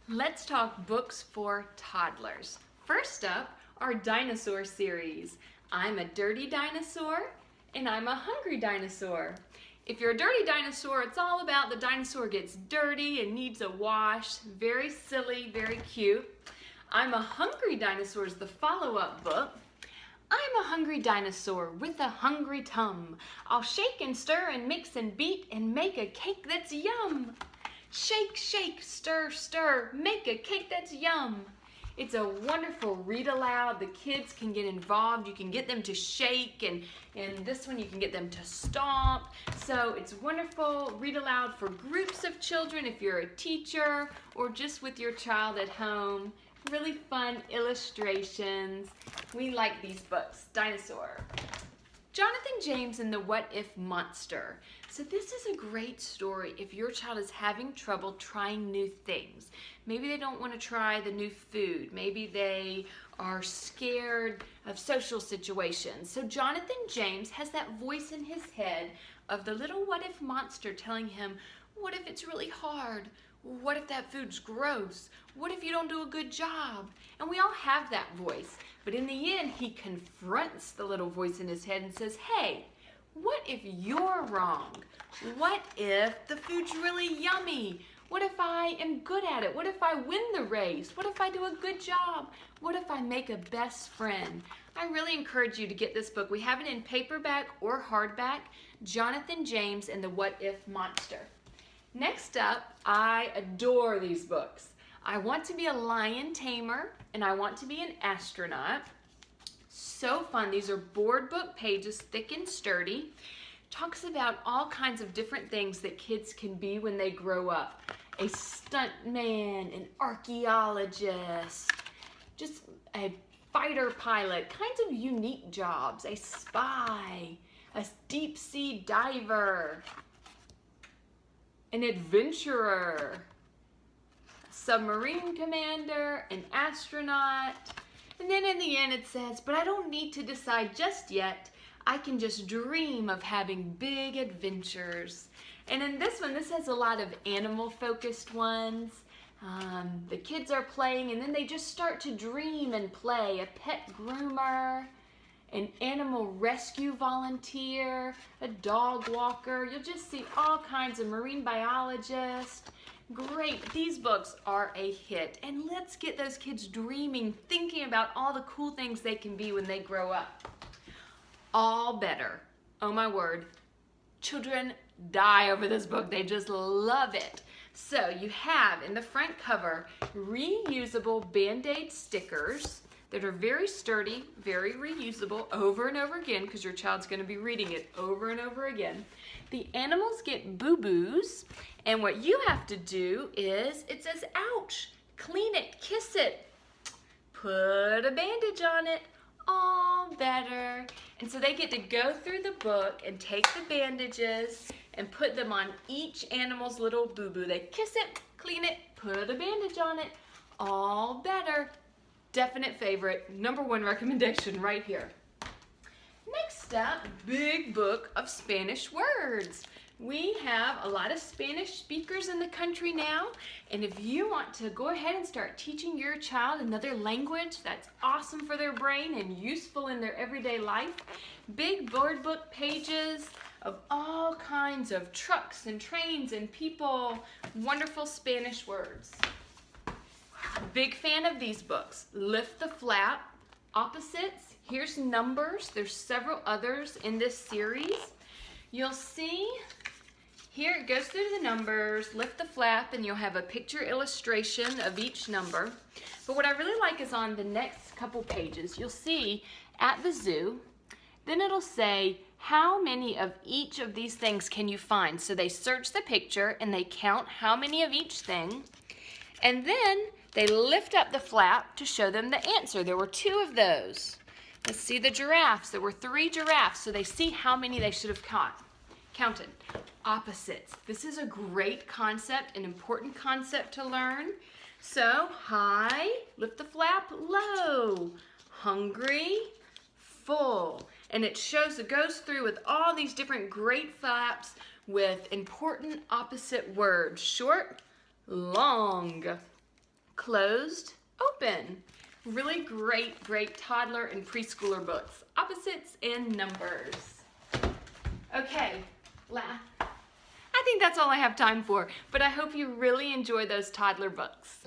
Let's talk books for toddlers. First up, our dinosaur series. I'm a dirty dinosaur and I'm a hungry dinosaur. If you're a dirty dinosaur, it's all about the dinosaur gets dirty and needs a wash. Very silly, very cute. I'm a hungry dinosaur is the follow-up book. I'm a hungry dinosaur with a hungry tum. I'll shake and stir and mix and beat and make a cake that's yum. Shake, shake, stir, stir, make a cake that's yum. It's a wonderful read aloud. The kids can get involved. You can get them to shake, and this one you can get them to stomp. So it's wonderful read aloud for groups of children if you're a teacher or just with your child at home. Really fun illustrations. We like these books. Dinosaur. Jonathan James and the Whatif Monster. So this is a great story if your child is having trouble trying new things. Maybe they don't want to try the new food. Maybe they are scared of social situations. So Jonathan James has that voice in his head of the little Whatif monster telling him, what if it's really hard? What if that food's gross? What if you don't do a good job? And we all have that voice. But in the end, he confronts the little voice in his head and says, hey, what if you're wrong? What if the food's really yummy? What if I am good at it? What if I win the race? What if I do a good job? What if I make a best friend? I really encourage you to get this book. We have it in paperback or hardback, Jonathan James and the Whatif Monster. Next up, I adore these books. I want to be a lion tamer and I want to be an astronaut. So fun. These are board book pages, thick and sturdy. Talks about all kinds of different things that kids can be when they grow up. A stuntman, an archaeologist, just a fighter pilot, kinds of unique jobs, a spy, a deep sea diver, an adventurer, a submarine commander, an astronaut, and then in the end it says, but I don't need to decide just yet. I can just dream of having big adventures. And in this one, this has a lot of animal-focused ones. The kids are playing and then they just start to dream and play. A pet groomer, an animal rescue volunteer, a dog walker. You'll just see all kinds of marine biologists. Great, these books are a hit. And let's get those kids dreaming, thinking about all the cool things they can be when they grow up. All better. Oh my word. Children die over this book. They just love it. So you have in the front cover reusable Band-Aid stickers that are very sturdy, very reusable over and over again because your child's going to be reading it over and over again. The animals get boo-boos, and what you have to do is, it says, ouch, clean it, kiss it, put a bandage on it, all better. And so they get to go through the book and take the bandages and put them on each animal's little boo-boo. They kiss it, clean it, put a bandage on it, all better. Definite favorite, #1 recommendation right here. Next up, big book of Spanish words. We have a lot of Spanish speakers in the country now, and if you want to go ahead and start teaching your child another language that's awesome for their brain and useful in their everyday life, big board book pages of all kinds of trucks and trains and people, wonderful Spanish words. Big fan of these books. Lift the Flap, Opposites, here's Numbers. There's several others in this series. You'll see here it goes through the numbers, lift the flap, and you'll have a picture illustration of each number. But what I really like is on the next couple pages, you'll see at the zoo, then it'll say how many of each of these things can you find. So they search the picture and they count how many of each thing. And then they lift up the flap to show them the answer. There were 2 of those. Let's see the giraffes. There were 3 giraffes, so they see how many they should have counted. Opposites. This is a great concept, an important concept to learn. So, high, lift the flap, low, hungry, full. And it goes through with all these different great flaps with important opposite words. Short, long. closed, open. Really great toddler and preschooler books. Opposites and numbers. Okay, I think that's all I have time for, but I hope you really enjoy those toddler books.